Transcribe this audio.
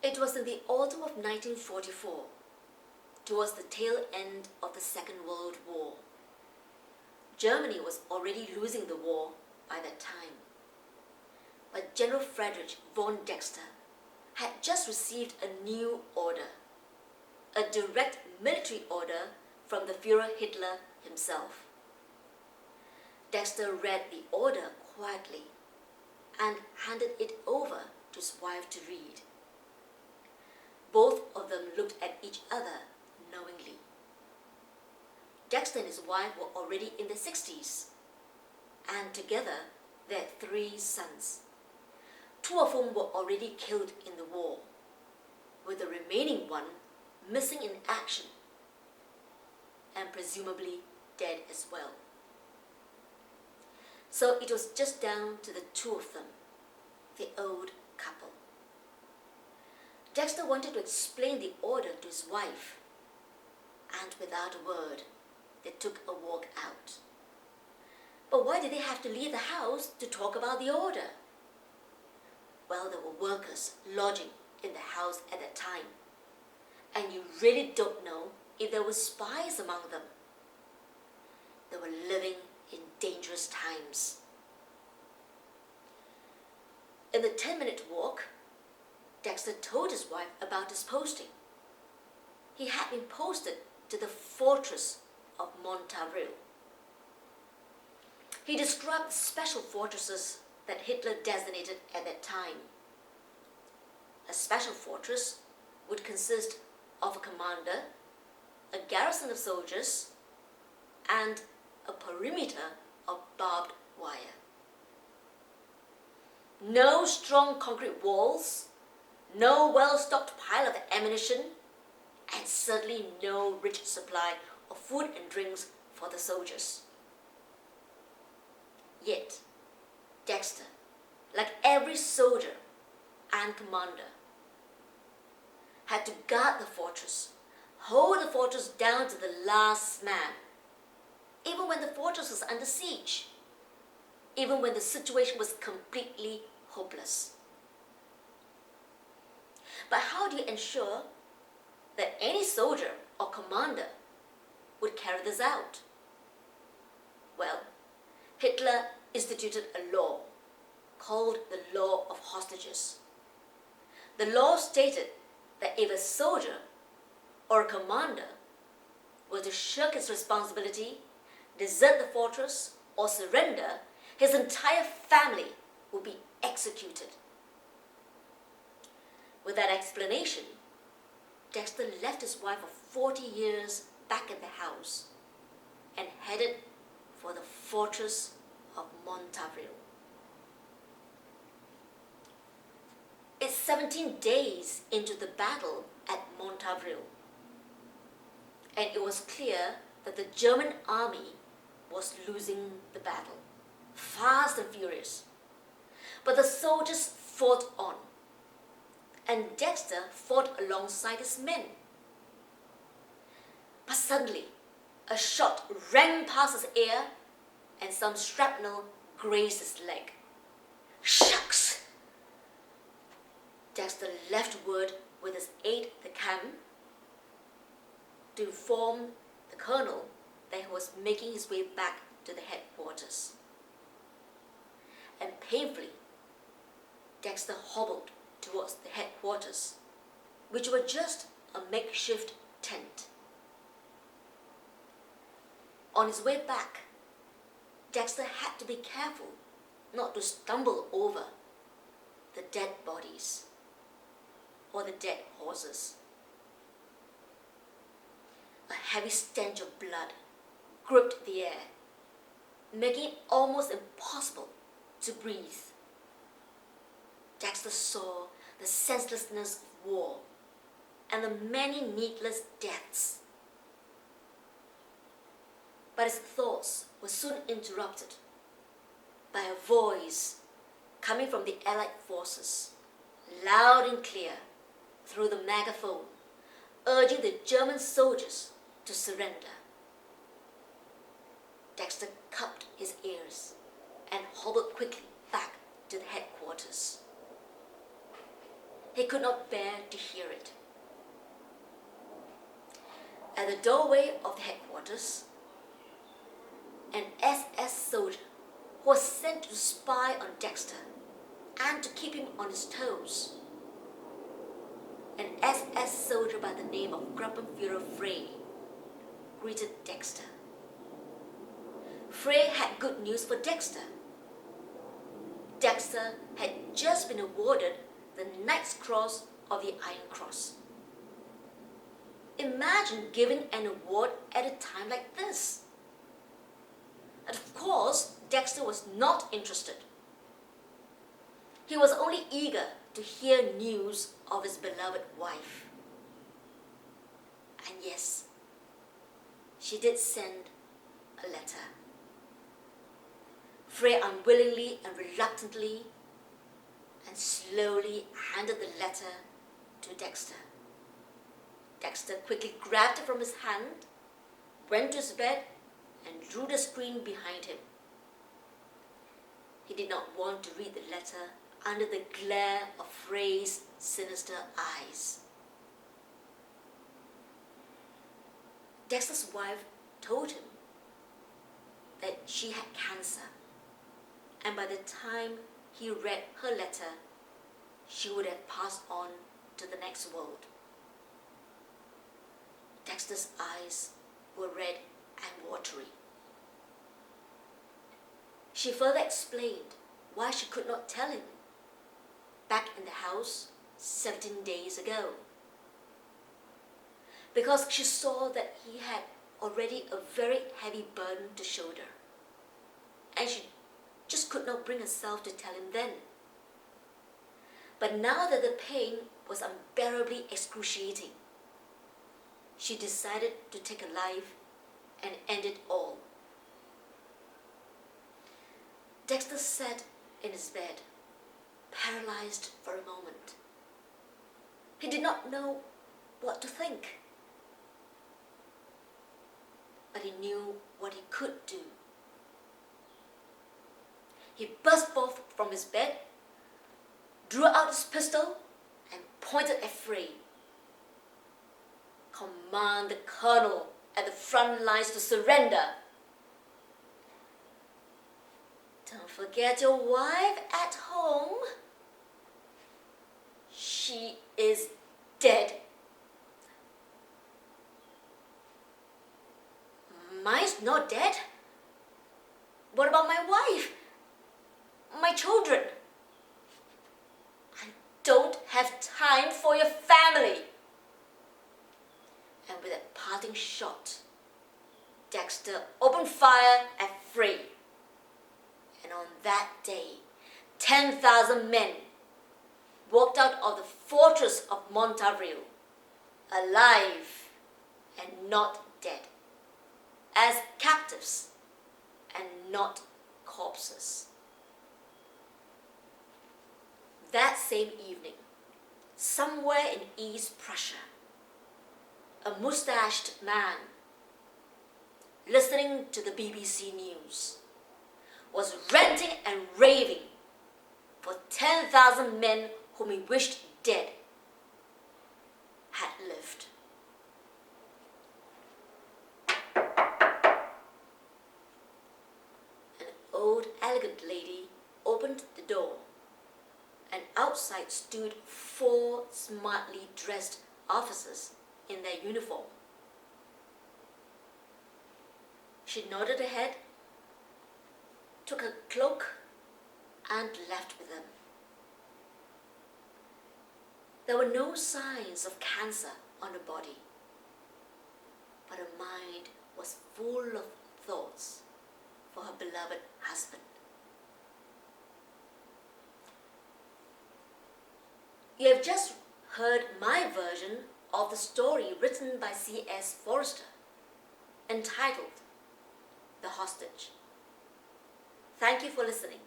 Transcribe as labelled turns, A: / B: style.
A: It was in the autumn of 1944, towards the tail end of the Second World War. Germany was already losing the war by that time. But General Friedrich von Dexter had just received a new order, a direct military order from the Führer Hitler himself. Dexter read the order quietly and handed it over to his wife to read. Both of them looked at each other knowingly. Dexter and his wife were already in their 60s, and together they had 3 sons, 2 of whom were already killed in the war, with the remaining one missing in action and presumably dead as well. So it was just down to the 2 of them, the old couple. Dexter wanted to explain the order to his wife, and without a word, they took a walk out. But why did they have to leave the house to talk about the order? Well, there were workers lodging in the house at that time, and you really don't know if there were spies among them. They were living in dangerous times. In the 10-minute walk, Dexter told his wife about his posting. He had been posted to the fortress of Montavril. He described the special fortresses that Hitler designated at that time. A special fortress would consist of a commander, a garrison of soldiers, and a perimeter of barbed wire. No strong concrete walls, no well-stocked pile of ammunition, and certainly no rich supply of food and drinks for the soldiers. Yet, Dexter, like every soldier and commander, had to guard the fortress, hold the fortress down to the last man, even when the fortress was under siege, even when the situation was completely hopeless. But how do you ensure that any soldier or commander would carry this out? Well, Hitler instituted a law called the Law of Hostages. The law stated that if a soldier or a commander was to shirk his responsibility, desert the fortress, or surrender, his entire family would be executed. With that explanation, Dexter left his wife of 40 years back at the house and headed for the fortress of Montavril. It's 17 days into the battle at Montavril, and it was clear that the German army was losing the battle, fast and furious. But the soldiers fought on, and Dexter fought alongside his men. But suddenly, a shot rang past his ear, and some shrapnel grazed his leg. Shucks! Dexter left word with his aide-de-camp to inform the colonel that he was making his way back to the headquarters. And painfully, Dexter hobbled towards the headquarters, which were just a makeshift tent. On his way back, Dexter had to be careful not to stumble over the dead bodies or the dead horses. A heavy stench of blood gripped the air, making it almost impossible to breathe. Dexter saw the senselessness of war and the many needless deaths. But his thoughts were soon interrupted by a voice coming from the Allied forces, loud and clear through the megaphone, urging the German soldiers to surrender. Dexter cupped his ears and hobbled quickly back to the headquarters. He could not bear to hear it. At the doorway of the headquarters, an SS soldier who was sent to spy on Dexter and to keep him on his toes. An SS soldier by the name of Gruppenführer Frey greeted Dexter. Frey had good news for Dexter. Dexter had just been awarded the Knight's Cross of the Iron Cross. Imagine giving an award at a time like this. And of course, Dexter was not interested. He was only eager to hear news of his beloved wife. And yes, she did send a letter. Frey unwillingly and reluctantly and slowly handed the letter to Dexter. Dexter quickly grabbed it from his hand, went to his bed, and drew the screen behind him. He did not want to read the letter under the glare of Frey's sinister eyes. Dexter's wife told him that she had cancer, and by the time he read her letter, she would have passed on to the next world. Dexter's eyes were red and watery. She further explained why she could not tell him back in the house 17 days ago. Because she saw that he had already a very heavy burden to shoulder, and she just could not bring herself to tell him then. But now that the pain was unbearably excruciating, she decided to take a life and end it all. Dexter sat in his bed, paralyzed for a moment. He did not know what to think, but he knew what he could do. He burst forth from his bed, drew out his pistol, and pointed at Frey. Command the colonel at the front lines to surrender. Don't forget your wife at home. She is dead. Mine's not dead. What about my wife? My children? I don't have time for your family. And with a parting shot, Dexter opened fire at Frey. And on that day, 10,000 men walked out of the fortress of Montavril, alive and not dead, as captives and not corpses. That same evening, somewhere in East Prussia, a mustached man, listening to the BBC News, was ranting and raving for 10,000 men whom he wished dead had lived. An old, elegant lady opened the door, and outside stood 4 smartly dressed officers in their uniform. She nodded her head, took a cloak, and left with them. There were no signs of cancer on her body, but her mind was full of thoughts for her beloved husband. You have just heard my version of the story written by C.S. Forrester, entitled The Hostage. Thank you for listening.